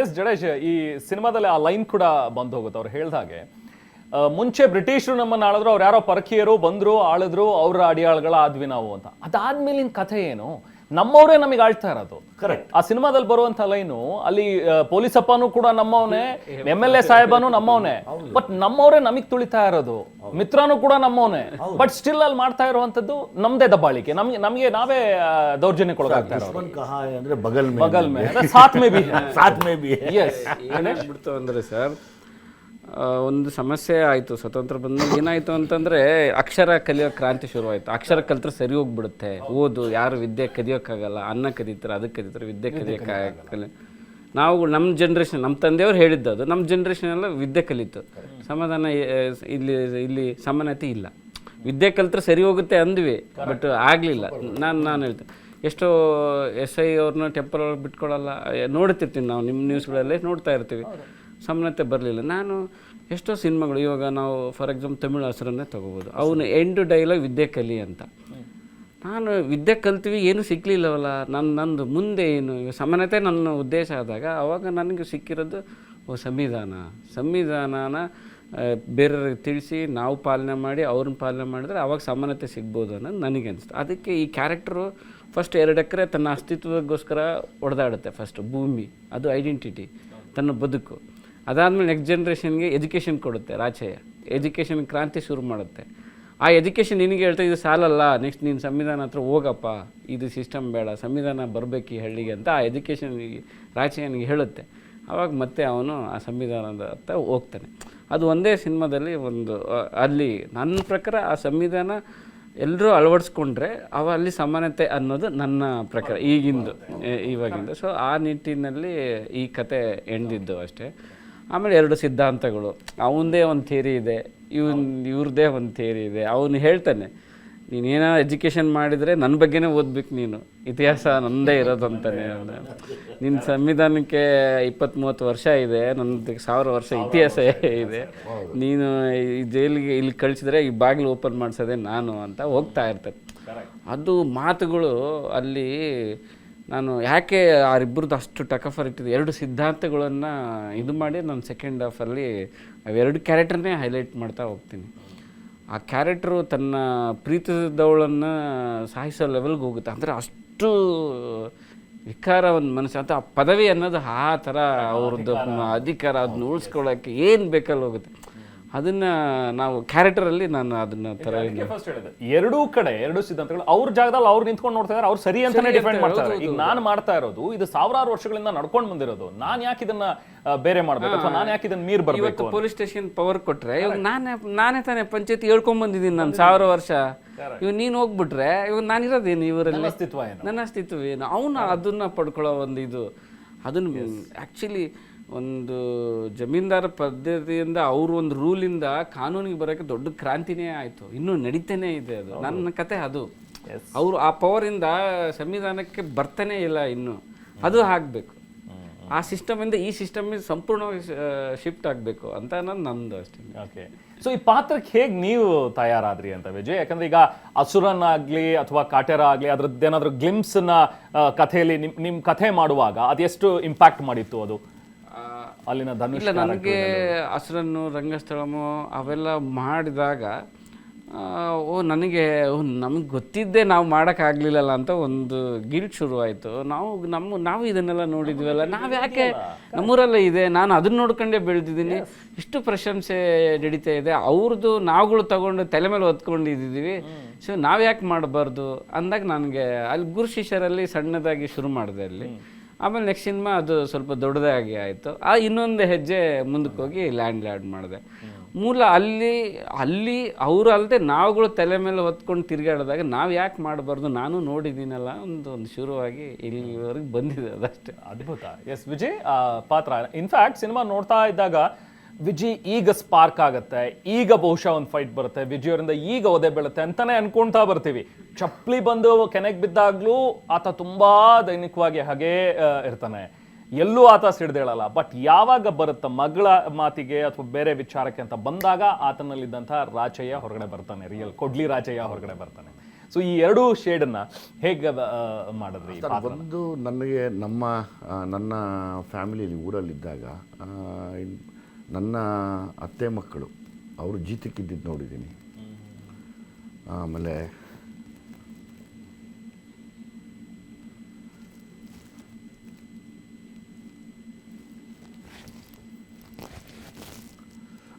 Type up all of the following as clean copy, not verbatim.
S Jadesh, ಈ ಸಿನಿಮಾದಲ್ಲಿ ಆ ಲೈನ್ ಕೂಡ ಬಂದು ಹೋಗುತ್ತೆ. ಅವ್ರು ಹೇಳ್ದ ಹಾಗೆ ಮುಂಚೆ ಬ್ರಿಟಿಷರು ನಮ್ಮನ್ನ ಆಳಿದ್ರು, ಅವ್ರು ಯಾರೋ ಪರಕೀಯರು ಬಂದ್ರು ಆಳಿದ್ರು, ಅವ್ರ ಅಡಿಯಾಳುಗಳ ಆದ್ವಿ ನಾವು ಅಂತ. ಅದಾದ್ಮೇಲಿನ ಕಥೆ ಏನು? ನಮ್ಮವರೇ ನಮಗೆ ಆಳ್ತಾ ಇರೋದು. ಕರೆಕ್ಟ್. ಆ ಸಿನಿಮಾದಲ್ಲಿ ಬರುವಂತ ಲೈನು, ಅಲ್ಲಿ ಪೊಲೀಸಪ್ಪನೂ ಕೂಡ ನಮ್ಮವನೇ, MLA ಸಾಹೇಬನು ನಮ್ಮವನೇ, ಬಟ್ ನಮ್ಮವರೇ ನಮಗ್ ತುಳಿತಾ ಇರೋದು, ಮಿತ್ರನೂ ಕೂಡ ನಮ್ಮವನೇ, ಬಟ್ ಸ್ಟಿಲ್ ಅಲ್ಲಿ ಮಾಡ್ತಾ ಇರುವಂತದ್ದು ನಮ್ದೇ ದಬ್ಬಾಳಿಕೆ, ನಮ್ಗೆ ನಾವೇ ದೌರ್ಜನ್ಯಕ್ಕೊಳಗಾಗ್ತಾ ಇರೋದು. ದುಶ್ಮನ್ ಕಹಾ ಹೈ ಅಂದ್ರೆ ಬಗಲ್ ಮೇ ಸಾಥ್ ಮೇ ಬಿ ಸಾಥ್ ಮೇ ಬಿ. ಎಸ್. ಏನಾಗ್ಬಿಡ್ತು ಅಂದರೆ ಸರ್, ಒಂದು ಸಮಸ್ಯೆ ಆಯಿತು. ಸ್ವತಂತ್ರ ಬಂದಾಗ ಏನಾಯಿತು ಅಂತಂದರೆ ಅಕ್ಷರ ಕಲಿಯೋ ಕ್ರಾಂತಿ ಶುರುವಾಯಿತು. ಅಕ್ಷರ ಕಲಿತ್ರೆ ಸರಿ ಹೋಗ್ಬಿಡುತ್ತೆ, ಓದು, ಯಾರು ವಿದ್ಯೆ ಕಲಿಯೋಕ್ಕಾಗಲ್ಲ, ಅನ್ನ ಕದೀತಾರೆ ಅದಕ್ಕೆ ಕದೀತಾರೆ, ವಿದ್ಯೆ ಕಲಿಯೋಕ್ಕಾಗಲ್ಲ. ನಾವು ನಮ್ಮ ಜನ್ರೇಷನ್, ನಮ್ಮ ತಂದೆಯವ್ರು ಹೇಳಿದ್ದು ಅದು, ನಮ್ಮ ಜನ್ರೇಷನ್ ಎಲ್ಲ ವಿದ್ಯೆ ಕಲಿತು. ಸಮಾಧಾನ ಇಲ್ಲಿ ಸಮಾನತೆ ಇಲ್ಲ. ವಿದ್ಯೆ ಕಲಿತ್ರೆ ಸರಿ ಹೋಗುತ್ತೆ ಅಂದ್ವಿ, ಬಟ್ ಆಗಲಿಲ್ಲ. ನಾನು ಹೇಳ್ತೇನೆ, ಎಷ್ಟೋ SI ಅವ್ರನ್ನ ಟೆಂಪಲ್ ಒಳಗೆ ಬಿಟ್ಕೊಳ್ಳಲ್ಲ, ನೋಡ್ತಿರ್ತೀನಿ ನಾವು, ನಿಮ್ಮ ನ್ಯೂಸ್ಗಳಲ್ಲೇ ನೋಡ್ತಾ ಇರ್ತೀವಿ, ಸಮಾನತೆ ಬರಲಿಲ್ಲ. ನಾನು ಎಷ್ಟೋ ಸಿನಿಮಾಗಳು, ಇವಾಗ ನಾವು ಫಾರ್ ಎಕ್ಸಾಂಪಲ್ ತಮಿಳು ಹೆಸರನ್ನೇ ತೊಗೋಬೋದು, ಅವನು ಎಂಡು ಡೈಲಾಗ್ ವಿದ್ಯೆ ಕಲಿ ಅಂತ. ನಾನು ವಿದ್ಯೆ ಕಲ್ತೀವಿ, ಏನೂ ಸಿಕ್ಕಲಿಲ್ಲವಲ್ಲ, ನಂದು ಮುಂದೆ ಏನು ಸಮಾನತೆ ನನ್ನ ಉದ್ದೇಶ ಆದಾಗ, ಆವಾಗ ನನಗೆ ಸಿಕ್ಕಿರೋದು ಸಂವಿಧಾನನ ಬೇರೆಯವ್ರಿಗೆ ತಿಳಿಸಿ ನಾವು ಪಾಲನೆ ಮಾಡಿ ಅವ್ರನ್ನ ಪಾಲನೆ ಮಾಡಿದ್ರೆ ಆವಾಗ ಸಮಾನತೆ ಸಿಗ್ಬೋದು ಅನ್ನೋದು ನನಗೆ ಅನಿಸ್ತು. ಅದಕ್ಕೆ ಈ ಕ್ಯಾರೆಕ್ಟ್ರು ಫಸ್ಟ್ 2 ಎಕರೆ ತನ್ನ ಅಸ್ತಿತ್ವಕ್ಕೋಸ್ಕರ ಹೊಡೆದಾಡುತ್ತೆ. ಫಸ್ಟ್ ಭೂಮಿ, ಅದು ಐಡೆಂಟಿಟಿ, ತನ್ನ ಬದುಕು. ಅದಾದಮೇಲೆ ನೆಕ್ಸ್ಟ್ ಜನ್ರೇಷನ್ಗೆ ಎಜುಕೇಷನ್ ಕೊಡುತ್ತೆ ರಾಚಯ್ಯ, ಎಜುಕೇಷನ್ ಕ್ರಾಂತಿ ಶುರು ಮಾಡುತ್ತೆ. ಆ ಎಜುಕೇಷನ್ ನಿನಗೆ ಹೇಳ್ತಾ ಇದು ಸಾಲಲ್ಲ, ನೆಕ್ಸ್ಟ್ ನೀನು ಸಂವಿಧಾನ ಹತ್ರ ಹೋಗಪ್ಪ, ಇದು ಸಿಸ್ಟಮ್ ಬೇಡ, ಸಂವಿಧಾನ ಬರಬೇಕು ಈ ಹಳ್ಳಿಗೆ ಅಂತ ಆ ಎಜುಕೇಷನ್ ರಾಚಯ್ಯನಿಗೆ ಹೇಳುತ್ತೆ. ಆವಾಗ ಮತ್ತೆ ಅವನು ಆ ಸಂವಿಧಾನದ ಹತ್ರ ಹೋಗ್ತಾನೆ. ಅದು ಒಂದೇ ಸಿನಿಮಾದಲ್ಲಿ ಅಲ್ಲಿ ನನ್ನ ಪ್ರಕಾರ ಆ ಸಂವಿಧಾನ ಎಲ್ಲರೂ ಅಳವಡಿಸ್ಕೊಂಡ್ರೆ ಅಲ್ಲಿ ಸಮಾನತೆ ಅನ್ನೋದು ನನ್ನ ಪ್ರಕಾರ ಇವಾಗಿಂದು. ಸೊ ಆ ನಿಟ್ಟಿನಲ್ಲಿ ಈ ಕತೆ ಎಂದಿದ್ದು ಅಷ್ಟೇ. ಆಮೇಲೆ 2 ಸಿದ್ಧಾಂತಗಳು, ಅವನದೇ ಒಂದು ಥಿಯರಿ ಇದೆ, ಇವ್ರದ್ದೇ ಒಂದು ಥಿಯರಿ ಇದೆ. ಅವನು ಹೇಳ್ತಾನೆ, ನೀನೇನೋ ಎಜುಕೇಷನ್ ಮಾಡಿದರೆ ನನ್ನ ಬಗ್ಗೆನೇ ಓದ್ಬೇಕು, ನೀನು ಇತಿಹಾಸ ನನ್ನದೇ ಇರೋದು ಅಂತಾನೆ. ನಿನ್ನ ಸಂವಿಧಾನಕ್ಕೆ 20-30 ವರ್ಷ ಇದೆ, ನನ್ನದು 1000 ವರ್ಷ ಇತಿಹಾಸ ಇದೆ, ನೀನು ಈ ಜೈಲಿಗೆ ಇಲ್ಲಿ ಕಳಿಸಿದ್ರೆ ಈ ಬಾಗಿಲು ಓಪನ್ ಮಾಡಿಸೋದೆ ನಾನು ಅಂತ ಹೋಗ್ತಾ ಇರ್ತಾರೆ. ಅದು ಮಾತುಗಳು ಅಲ್ಲಿ ನಾನು ಯಾಕೆ ಅವರಿಬ್ಬರದ್ದು ಅಷ್ಟು ಟಕಫರ್ ಇಟ್ಟಿದೆ, 2 ಸಿದ್ಧಾಂತಗಳನ್ನು ಇದು ಮಾಡಿ ನಾನು ಸೆಕೆಂಡ್ ಹಾಫಲ್ಲಿ ಅವೆರಡು ಕ್ಯಾರೆಕ್ಟರ್ನೇ ಹೈಲೈಟ್ ಮಾಡ್ತಾ ಹೋಗ್ತೀನಿ. ಆ ಕ್ಯಾರೆಕ್ಟ್ರು ತನ್ನ ಪ್ರೀತಿಸಿದವಳನ್ನು ಸಾಯಿಸೋ ಲೆವೆಲ್ಗೆ ಹೋಗುತ್ತೆ. ಅಂದರೆ ಅಷ್ಟು ವಿಕಾರ ಒಂದು ಮನಸ್ಸು ಅಂತ. ಆ ಪದವಿ ಅನ್ನೋದು ಆ ಥರ ಅವ್ರದ್ದು ಅಧಿಕಾರ, ಅದನ್ನ ಉಳಿಸ್ಕೊಳ್ಳೋಕ್ಕೆ ಏನು ಬೇಕಲ್ಲಿ ಹೋಗುತ್ತೆ. ಅದನ್ನು ನಾವು ಕ್ಯಾರೆಕ್ಟರಲ್ಲಿ ನಾನು ಅದನ್ನ ಥರ ಎರಡೂ ಕಡೆ 2 ಸಿದ್ಧಾಂತಗಳು ಅವ್ರ ಜಾಗದಲ್ಲಿ ಅವ್ರು ನಿಂತ್ಕೊಂಡು ನೋಡ್ತಾ ಇದ್ದಾರೆ, ಅವ್ರು ಸರಿ ಅಂತಾನೆ ಡಿಫೆಂಡ್ ಮಾಡ್ತಾರೆ. ಈಗ ನಾನು ಮಾಡ್ತಾ ಇರೋದು ಇದು 1000 ವರ್ಷಗಳಿಂದ ನಡ್ಕೊಂಡು ಬಂದಿರೋದು, ನಾನು ಯಾಕೆ ಇದನ್ನ ಬೇರೆ ಮಾಡ್ಬೇಕು, ಅಥವಾ ನಾನು ಯಾಕೆ ಇದನ್ನ ಮೀರ್ ಬರ್ಬೇಕು. ಇವತ್ತು ಪೊಲೀಸ್ ಸ್ಟೇಷನ್ ಪವರ್ ಕೊಟ್ರೆ ಇವಾಗ ನಾನೇ ತಾನೇ ಪಂಚಾಯತಿ ಹೇಳ್ಕೊಂಡ್ ಬಂದಿದ್ದೀನಿ ನಾನು 1000 ವರ್ಷ. ಇವ್ ನೀನು ಹೋಗ್ಬಿಟ್ರೆ ಇವಾಗ ನಾನಿರೋದೇನು ಇವರಲ್ಲಿ, ನನ್ನ ಅಸ್ತಿತ್ವ ಏನು? ಅವನು ಅದನ್ನ ಪಡ್ಕೊಳ್ಳೋ ಒಂದು ಇದು, ಅದನ್ನು ಆ್ಯಕ್ಚುಲಿ ಒಂದು ಜಮೀನ್ದಾರ ಪದ್ಧತಿಯಿಂದ ಅವರು ಒಂದು ರೂಲಿಂದ ಕಾನೂನಿಗೆ ಬರೋಕ್ಕೆ ದೊಡ್ಡ ಕ್ರಾಂತಿನೇ ಆಯಿತು, ಇನ್ನೂ ನಡೀತಾನೆ ಇದೆ. ಅದು ನನ್ನ ಕತೆ. ಅದು ಅವರು ಆ ಪವರಿಂದ ಸಂವಿಧಾನಕ್ಕೆ ಬರ್ತಾನೆ ಇಲ್ಲ ಇನ್ನು. ಅದು ಆಗಬೇಕು, ಆ ಸಿಸ್ಟಮಿಂದ ಈ ಸಿಸ್ಟಮಿಗೆ ಸಂಪೂರ್ಣವಾಗಿ ಶಿಫ್ಟ್ ಆಗಬೇಕು ಅಂತ ಅನ್ನೋದು ನಮ್ಮದು ಅಷ್ಟೇ. ಓಕೆ, ಸೊ ಈ ಪಾತ್ರಕ್ಕೆ ಹೇಗೆ ನೀವು ತಯಾರಾದ್ರಿ ಅಂತ ವಿಜಯ್? ಯಾಕಂದ್ರೆ ಈಗ ಅಸುರನಾಗ್ಲಿ ಅಥವಾ ಕಾಟೇರ ಆಗಲಿ ಅದ್ರದ್ದೇನಾದ್ರೂ ಗ್ಲಿಮ್ಸ್ನ ಕಥೆಯಲ್ಲಿ ನಿಮ್ಮ ಕಥೆ ಮಾಡುವಾಗ ಅದೆಷ್ಟು ಇಂಪ್ಯಾಕ್ಟ್ ಮಾಡಿತ್ತು ಅದು ಅಲ್ಲಿನ ಧನುಷ್? ಇಲ್ಲ, ನನಗೆ ಅಸುರನ್ನು, ರಂಗಸ್ಥಳಮು ಅವೆಲ್ಲ ಮಾಡಿದಾಗ ನಮಗೆ ಗೊತ್ತಿದ್ದೇ ನಾವು ಮಾಡೋಕ್ಕಾಗಲಿಲ್ಲಲ್ಲ ಅಂತ ಒಂದು ಗಿಲ್ಟ್ ಶುರುವಾಯಿತು. ನಾವು ಇದನ್ನೆಲ್ಲ ನೋಡಿದ್ವಲ್ಲ, ನಾವು ಯಾಕೆ ನಮ್ಮೂರಲ್ಲೇ ಇದೆ, ನಾನು ಅದನ್ನ ನೋಡ್ಕೊಂಡೇ ಬೆಳೆದಿದ್ದೀನಿ, ಇಷ್ಟು ಪ್ರಶಂಸೆ ನಡೀತಾ ಇದೆ, ಅವ್ರದ್ದು ನಾವುಗಳು ತಗೊಂಡು ತಲೆ ಮೇಲೆ ಹೊತ್ಕೊಂಡಿದ್ದೀವಿ, ಸೊ ನಾವು ಯಾಕೆ ಮಾಡಬಾರ್ದು ಅಂದಾಗ ನನಗೆ ಅಲ್ಲಿ ಗುರು ಶಿಷ್ಯರಲ್ಲಿ ಸಣ್ಣದಾಗಿ ಶುರು ಮಾಡಿದೆ ಅಲ್ಲಿ. ಆಮೇಲೆ ನೆಕ್ಸ್ಟ್ ಸಿನಿಮಾ ಅದು ಸ್ವಲ್ಪ ದೊಡ್ಡದಾಗಿ ಆಯಿತು. ಇನ್ನೊಂದು ಹೆಜ್ಜೆ ಮುಂದಕ್ಕೆ ಹೋಗಿ ಲ್ಯಾಂಡ್ ಮಾಡಿದೆ. ಮೂಲ ಅಲ್ಲಿ ಅವರು ಅಲ್ಲದೆ ನಾವುಗಳು ತಲೆ ಮೇಲೆ ಹೊತ್ಕೊಂಡು ತಿರುಗಾಡಿದಾಗ ನಾವು ಯಾಕೆ ಮಾಡಬಾರ್ದು, ನಾನು ನೋಡಿದ್ದೀನಲ್ಲ ಒಂದು ಶುರುವಾಗಿ ಇಲ್ಲಿವರೆಗೆ ಬಂದಿದೆ, ಅದಷ್ಟೇ. ಅದ್ಭುತ. ಎಸ್ ವಿಜಯ್ ಪಾತ್ರ ಇನ್ಫ್ಯಾಕ್ಟ್ ಸಿನಿಮಾ ನೋಡ್ತಾ ಇದ್ದಾಗ ವಿಜಯ್ ಈಗ ಸ್ಪಾರ್ಕ್ ಆಗುತ್ತೆ, ಈಗ ಬಹುಶಃ ಒಂದು ಫೈಟ್ ಬರುತ್ತೆ, ವಿಜಯ್ ಅವರಿಂದ ಈಗ ಒದೆ ಬೀಳುತ್ತೆ ಅಂತಾನೆ ಅನ್ಕೊಂತಾ ಬರ್ತೀವಿ. ಚಪ್ಪಲಿ ಬಂದು ಕೆನೆಗೆ ಬಿದ್ದಾಗ್ಲೂ ಆತ ತುಂಬಾ ದೈನಿಕವಾಗಿ ಹಾಗೇ ಇರ್ತಾನೆ, ಎಲ್ಲೂ ಆತ ಸಿಡ್ದೇಳಲ್ಲ. ಬಟ್ ಯಾವಾಗ ಬರುತ್ತೆ ಮಗಳ ಮಾತಿಗೆ ಅಥವಾ ಬೇರೆ ವಿಚಾರಕ್ಕೆ ಅಂತ ಬಂದಾಗ ಆತನಲ್ಲಿದ್ದಂಥ ರಾಚಯ್ಯ ಹೊರಗಡೆ ಬರ್ತಾನೆ, ರಿಯಲ್ ಕೊಡ್ಲಿ ರಾಚಯ್ಯ ಹೊರಗಡೆ ಬರ್ತಾನೆ. ಸೊ ಈ ಎರಡೂ ಶೇಡನ್ನು ಹೇಗೆ ಮಾಡಿದ್ರಿ ಈ ಪಾತ್ರ? ಒಂದು ನನಗೆ ನನ್ನ ಫ್ಯಾಮಿಲಿಯಲ್ಲಿ ಊರಲ್ಲಿದ್ದಾಗ ನನ್ನ ಅತ್ತೆ ಮಕ್ಕಳು ಅವರು ಜೀತಕ್ಕಿದ್ದಿದ್ದು ನೋಡಿದ್ದೀನಿ. ಆಮೇಲೆ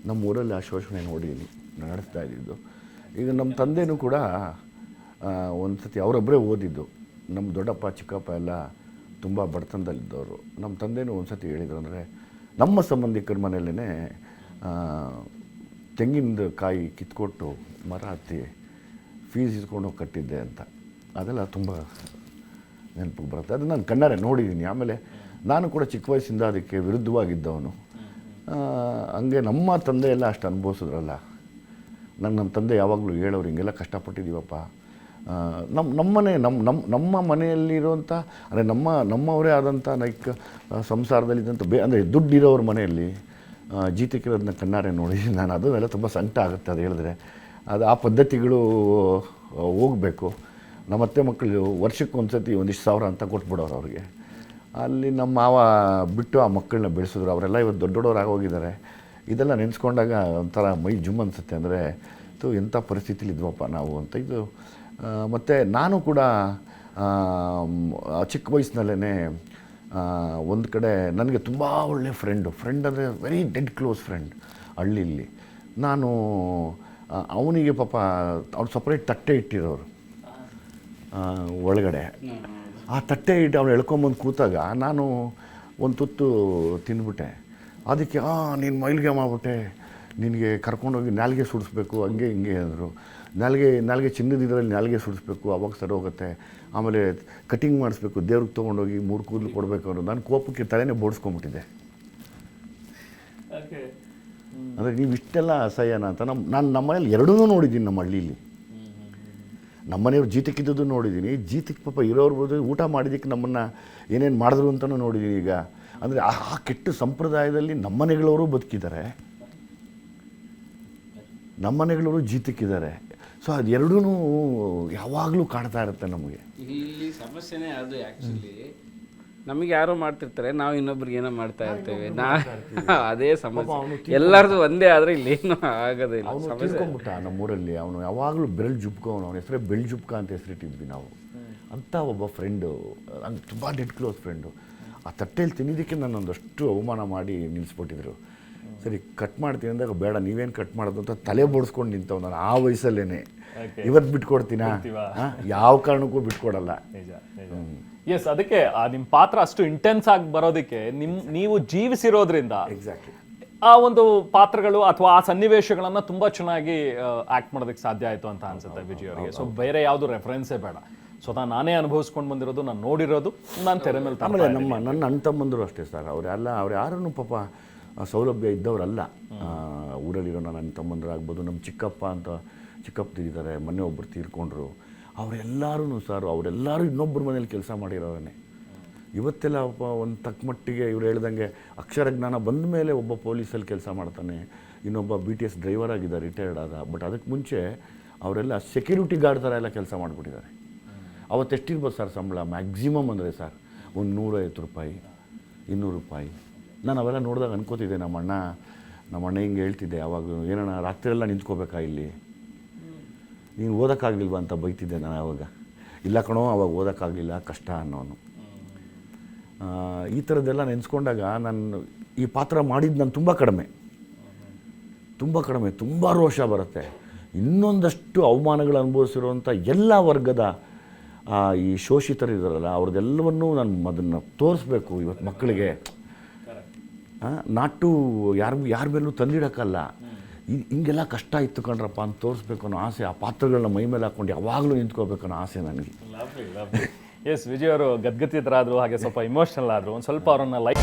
ನಮ್ಮ ಊರಲ್ಲಿ ಆ ಶೋಷಣೆ ನೋಡಿದ್ದೀನಿ, ನಡೆಸ್ತಾ ಇದ್ದಿದ್ದು. ಈಗ ನಮ್ಮ ತಂದೆನೂ ಕೂಡ ಒಂದು ಸತಿ ಅವರೊಬ್ಬರೇ ಓದಿದ್ದು. ನಮ್ಮ ದೊಡ್ಡಪ್ಪ ಚಿಕ್ಕಪ್ಪ ಎಲ್ಲ ತುಂಬ ಬಡತನದಲ್ಲಿದ್ದವರು. ನಮ್ಮ ತಂದೆನೂ ಒಂದು ಸತಿ ಹೇಳಿದರು, ಅಂದರೆ ನಮ್ಮ ಸಂಬಂಧಿಕರ ಮನೆಯಲ್ಲೇ ತೆಂಗಿನ ಕಾಯಿ ಕಿತ್ಕೊಟ್ಟು ಮರ ಹತ್ತಿ ಫೀಸ್ ಇಸ್ಕೊಂಡು ಹೋಗಿ ಕಟ್ಟಿದ್ದೆ ಅಂತ. ಅದೆಲ್ಲ ತುಂಬ ನೆನಪಿಗೆ ಬರುತ್ತೆ. ಅದು ನಾನು ಕಣ್ಣಾರೆ ನೋಡಿದ್ದೀನಿ. ಆಮೇಲೆ ನಾನು ಕೂಡ ಚಿಕ್ಕ ವಯಸ್ಸಿಂದ ಅದಕ್ಕೆ ವಿರುದ್ಧವಾಗಿದ್ದವನು. ಹಂಗೆ ನಮ್ಮ ತಂದೆ ಎಲ್ಲ ಅಷ್ಟು ಅನುಭವಿಸಿದ್ರಲ್ಲ. ನಮ್ಮ ತಂದೆ ಯಾವಾಗಲೂ ಹೇಳೋರು, ಹಿಂಗೆಲ್ಲ ಕಷ್ಟಪಟ್ಟಿದ್ದೀವಪ್ಪ. ನಮ್ಮ ಮನೆಯಲ್ಲಿರುವಂಥ, ಅಂದರೆ ನಮ್ಮವರೇ ಆದಂಥ ಸಂಸಾರದಲ್ಲಿದ್ದಂಥ ಅಂದರೆ ದುಡ್ಡಿರೋರ ಮನೆಯಲ್ಲಿ ಜೀತಕ್ಕಿರೋದನ್ನ ಕಣ್ಣಾರೆ ನೋಡಿ ನಾನು ಅದನ್ನೆಲ್ಲ ತುಂಬ ಸಂಕಟ ಆಗುತ್ತೆ ಅದು ಹೇಳಿದ್ರೆ. ಅದು ಆ ಪದ್ಧತಿಗಳು ಹೋಗಬೇಕು. ನಮ್ಮ ಅತ್ತೆ ಮಕ್ಕಳು ವರ್ಷಕ್ಕೊಂದು ಸತಿ ಒಂದಿಷ್ಟು ಸಾವಿರ ಅಂತ ಕೊಟ್ಬಿಡೋರು ಅವ್ರಿಗೆ. ಅಲ್ಲಿ ನಮ್ಮ ಮಾವ ಬಿಟ್ಟು ಆ ಮಕ್ಕಳನ್ನ ಬೆಳೆಸಿದ್ರು. ಅವರೆಲ್ಲ ಇವತ್ತು ದೊಡ್ಡೋರು ಆಗೋಗಿದ್ದಾರೆ. ಇದೆಲ್ಲ ನೆನೆಸ್ಕೊಂಡಾಗ ಒಂಥರ ಮೈ ಜುಮ್ ಅನಿಸುತ್ತೆ. ಅಂದರೆ ಎಂಥ ಪರಿಸ್ಥಿತಿಲಿ ಇದ್ವಪ್ಪ ನಾವು ಅಂತ. ಇದು ಮತ್ತು ನಾನು ಕೂಡ ಚಿಕ್ಕ ವಯಸ್ಸಿನಲ್ಲೇ ಒಂದು ಕಡೆ ನನಗೆ ತುಂಬ ಒಳ್ಳೆಯ ಫ್ರೆಂಡ್ ಅಂದರೆ ವೆರಿ ಡೆಡ್ ಕ್ಲೋಸ್ ಫ್ರೆಂಡ್ ಹಳ್ಳಿಲಿ. ನಾನು ಅವನಿಗೆ ಪಾಪ ಅವ್ನು ಸಪ್ರೇಟ್ ತಟ್ಟೆ ಇಟ್ಟಿರೋರು ಒಳಗಡೆ. ಆ ತಟ್ಟೆ ಇಟ್ಟು ಅವ್ನು ಎಳ್ಕೊಂಬಂದು ಕೂತಾಗ ನಾನು ಒಂದು ತುತ್ತು ತಿಂದ್ಬಿಟ್ಟೆ. ಅದಕ್ಕೆ ನೀನು ಮೈಲಿಗೆ ಮಾಡಿಬಿಟ್ಟೆ, ನಿನಗೆ ಕರ್ಕೊಂಡೋಗಿ ನಾಲಿಗೆ ಸುಡಿಸ್ಬೇಕು ಹಂಗೆ ಹಿಂಗೆ ಅಂದರು. ನಾಲಿಗೆ ಚಿನ್ನದ ಇದರಲ್ಲಿ ನಾಲಿಗೆ ಸುಡಿಸ್ಬೇಕು, ಅವಾಗ ಸರಿ ಹೋಗುತ್ತೆ. ಆಮೇಲೆ ಕಟಿಂಗ್ ಮಾಡಿಸ್ಬೇಕು, ದೇವ್ರಿಗೆ ತೊಗೊಂಡೋಗಿ 3 ಕೂದಲು ಕೊಡಬೇಕು ಅನ್ನೋದು. ನಾನು ಕೋಪಕ್ಕೆ ತಲೆನೇ ಬೋಡಿಸ್ಕೊಂಬಿಟ್ಟಿದ್ದೆ. ಅಂದರೆ ನೀವು ಇಷ್ಟೆಲ್ಲ ಅಸಹ್ಯನ ಅಂತ. ನಮ್ಮ ಮನೇಲಿ ಎರಡೂ ನೋಡಿದ್ದೀನಿ. ನಮ್ಮ ಹಳ್ಳೀಲಿ ನಮ್ಮ ಮನೆಯವ್ರು ಜೀತಕ್ಕಿದ್ದದ್ದು ನೋಡಿದ್ದೀನಿ. ಜೀತಕ್ಕೆ ಪಾಪ ಇರೋರು ಊಟ ಮಾಡಿದ್ದಕ್ಕೆ ನಮ್ಮನ್ನು ಏನೇನು ಮಾಡಿದ್ರು ಅಂತಲೂ ನೋಡಿದ್ದೀನಿ. ಈಗ ಅಂದರೆ ಆ ಕೆಟ್ಟ ಸಂಪ್ರದಾಯದಲ್ಲಿ ನಮ್ಮನೆಗಳವರು ಬದುಕಿದ್ದಾರೆ, ನಮ್ಮನೆಗಳವರು ಜೀತಕ್ಕಿದ್ದಾರೆ. ಸೊ ಅದು ಎರಡೂ ಯಾವಾಗಲೂ ಕಾಡ್ತಾ ಇರುತ್ತೆ ನಮಗೆ. ಇಲ್ಲಿ ಸಮಸ್ಯೆನೇ ಅದು. ಆ್ಯಕ್ಚುಲಿ ನಮಗೆ ಯಾರೋ ಮಾಡ್ತಿರ್ತಾರೆ, ನಾವು ಇನ್ನೊಬ್ರಿಗೆ ಏನೋ ಮಾಡ್ತಾ ಇರ್ತೇವೆ. ಅದೇ ಸಮಸ್ಯೆ. ಎಲ್ಲರದು ಒಂದೇ ಆದರೆ ಇಲ್ಲಿ ಏನೂ ಆಗೋದಿಲ್ಲ. ಅವನು ತಿಳ್ಕೊಂಬಿಟ್ಟ ನಮ್ಮೂರಲ್ಲಿ. ಅವನು ಯಾವಾಗಲೂ ಬೆರಳು ಜುಬ್ಕೋನು. ಅವನ ಹೆಸರೇ ಬೆಳ್ ಜುಬ್ಕ ಅಂತ ಹೆಸರಿಟ್ಟಿದ್ವಿ ನಾವು. ಅಂಥ ಒಬ್ಬ ಫ್ರೆಂಡು, ನಂಗೆ ತುಂಬ ಡೆಡ್ ಕ್ಲೋಸ್ ಫ್ರೆಂಡು. ಆ ತಟ್ಟೆಯಲ್ಲಿ ತಿನ್ನೋದಕ್ಕೆ ನನ್ನೊಂದಷ್ಟು ಅವಮಾನ ಮಾಡಿ ನಿಲ್ಲಿಸ್ಬಿಟ್ಟಿದ್ರು. ಸರಿ ಕಟ್ ಮಾಡ್ತೀನಿ ಅಂದಾಗ, ಬೇಡ ನೀವೇನು ಕಟ್ ಮಾಡೋದು ಅಂತ ತಲೆ ಬೋಡಿಸ್ಕೊಂಡು ನಿಂತವ್ ನಾನು ಆ ವಯಸ್ಸಲ್ಲೇ. ಇವತ್ತು ಬಿಟ್ಕೊಡ್ತೀನ? ಯಾವ ಕಾರಣಕ್ಕೂ ಬಿಟ್ಕೊಡಲ್ಲ. ಎಸ್, ಅದಕ್ಕೆ ನಿಮ್ಮ ಪಾತ್ರ ಅಷ್ಟು ಇಂಟೆನ್ಸ್ ಆಗಿ ಬರೋದಕ್ಕೆ ನೀವು ಜೀವಿಸಿರೋದ್ರಿಂದ ಎಕ್ಸಾಕ್ಟ್ಲಿ ಆ ಒಂದು ಪಾತ್ರಗಳು ಅಥವಾ ಆ ಸನ್ನಿವೇಶಗಳನ್ನ ತುಂಬಾ ಚೆನ್ನಾಗಿ ಆಕ್ಟ್ ಮಾಡೋದಕ್ಕೆ ಸಾಧ್ಯ ಆಯಿತು ಅಂತ ಅನ್ಸುತ್ತೆ ವಿಜಯ್ ಅವರಿಗೆ. ಸೊ ಬೇರೆ ಯಾವುದು ರೆಫರೆನ್ಸೇ ಬೇಡ, ಸ್ವತಃ ನಾನೇ ಅನುಭವಿಸ್ಕೊಂಡು ಬಂದಿರೋದು, ನಾನು ನೋಡಿರೋದು, ನಾನು ತೆರೆ ಮೇಲೆ. ಆಮೇಲೆ ನನ್ನ ಅಣ್ಣ ತಮ್ಮಂದರು ಅಷ್ಟೇ ಸರ್. ಅವ್ರು ಯಾರನ್ನು ಪಾಪ ಸೌಲಭ್ಯ ಇದ್ದವರಲ್ಲ. ಊರಲ್ಲಿರೋ ನನ್ನ ತಮ್ಮಂದರಾಗ್ಬೋದು, ನಮ್ಮ ಚಿಕ್ಕಪ್ಪದಿದ್ದಾರೆ, ಮೊನ್ನೆ ಒಬ್ಬರು ತೀರ್ಕೊಂಡ್ರು. ಅವರೆಲ್ಲರೂ ಸರ್, ಅವರೆಲ್ಲರೂ ಇನ್ನೊಬ್ಬರ ಮನೇಲಿ ಕೆಲಸ ಮಾಡಿರೋರೇ. ಇವತ್ತೆಲ್ಲ ಒಂದು ತಕ್ಕ ಮಟ್ಟಿಗೆ ಇವ್ರು ಹೇಳ್ದಂಗೆ ಅಕ್ಷರ ಜ್ಞಾನ ಬಂದ ಮೇಲೆ ಒಬ್ಬ ಪೊಲೀಸಲ್ಲಿ ಕೆಲಸ ಮಾಡ್ತಾನೆ, ಇನ್ನೊಬ್ಬ BTS ಡ್ರೈವರ್ ಆಗಿದ್ದಾರೆ, ರಿಟೈರ್ಡ್ ಆದ. ಬಟ್ ಅದಕ್ಕೆ ಮುಂಚೆ ಅವರೆಲ್ಲ ಸೆಕ್ಯೂರಿಟಿ ಗಾರ್ಡ್ ಥರ ಎಲ್ಲ ಕೆಲಸ ಮಾಡಿಬಿಟ್ಟಿದ್ದಾರೆ. ಅವತ್ತು ಎಷ್ಟಿರ್ಬೋದು ಸರ್ ಸಂಬಳ? ಮ್ಯಾಕ್ಸಿಮಮ್ ಅಂದರೆ ಸರ್ ಒಂದು 150 ರೂಪಾಯಿ, 200 ರೂಪಾಯಿ. ನಾನು ಅವೆಲ್ಲ ನೋಡಿದಾಗ ಅನ್ಕೋತಿದ್ದೆ, ನಮ್ಮ ಅಣ್ಣ ಹಿಂಗೆ ಹೇಳ್ತಿದ್ದೆ ಯಾವಾಗ, ಏನಣ್ಣ ರಾತ್ರಿಯೆಲ್ಲ ನಿಂತ್ಕೋಬೇಕಾ ಇಲ್ಲಿ, ನೀನು ಓದೋಕ್ಕಾಗಲಿಲ್ವ ಅಂತ ಬೈತಿದ್ದೆ ನಾನು ಆವಾಗ. ಇಲ್ಲ ಕಣೋ, ಅವಾಗ ಓದೋಕ್ಕಾಗಲಿಲ್ಲ, ಕಷ್ಟ ಅನ್ನೋನು. ಈ ಥರದ್ದೆಲ್ಲ ನೆನೆಸ್ಕೊಂಡಾಗ ನಾನು ಈ ಪಾತ್ರ ಮಾಡಿದ್ದು ನಾನು ತುಂಬ ಕಡಿಮೆ, ತುಂಬ ರೋಷ ಬರುತ್ತೆ. ಇನ್ನೊಂದಷ್ಟು ಅವಮಾನಗಳು ಅನುಭವಿಸಿರುವಂಥ ಎಲ್ಲ ವರ್ಗದ ಈ ಶೋಷಿತರಿದ್ದಾರಲ್ಲ, ಅವ್ರದ್ದೆಲ್ಲವನ್ನೂ ನಾನು ಅದನ್ನು ತೋರಿಸ್ಬೇಕು ಇವತ್ತು ಮಕ್ಕಳಿಗೆ. ನಾಟು ಯಾರ ಮೇಲೂ ತಂದಿಡೋಕ್ಕಲ್ಲ. ಹಿಂಗೆಲ್ಲ ಕಷ್ಟ ಇತ್ತು ಕಣ್ರಪ್ಪ ಅಂತ ತೋರಿಸ್ಬೇಕು ಅನ್ನೋ ಆಸೆ. ಆ ಪಾತ್ರಗಳನ್ನ ಮೈ ಮೇಲೆ ಹಾಕ್ಕೊಂಡು ಯಾವಾಗಲೂ ನಿಂತ್ಕೋಬೇಕು ಅನ್ನೋ ಆಸೆ ನನಗೆ. ಎಸ್, ವಿಜಯ್ ಅವರು ಗದ್ಗತಿತರಾದರು, ಹಾಗೆ ಸ್ವಲ್ಪ ಇಮೋಷನಲ್ ಆದರು. ಒಂದು ಸ್ವಲ್ಪ ಅವರನ್ನು ಲೈಕ್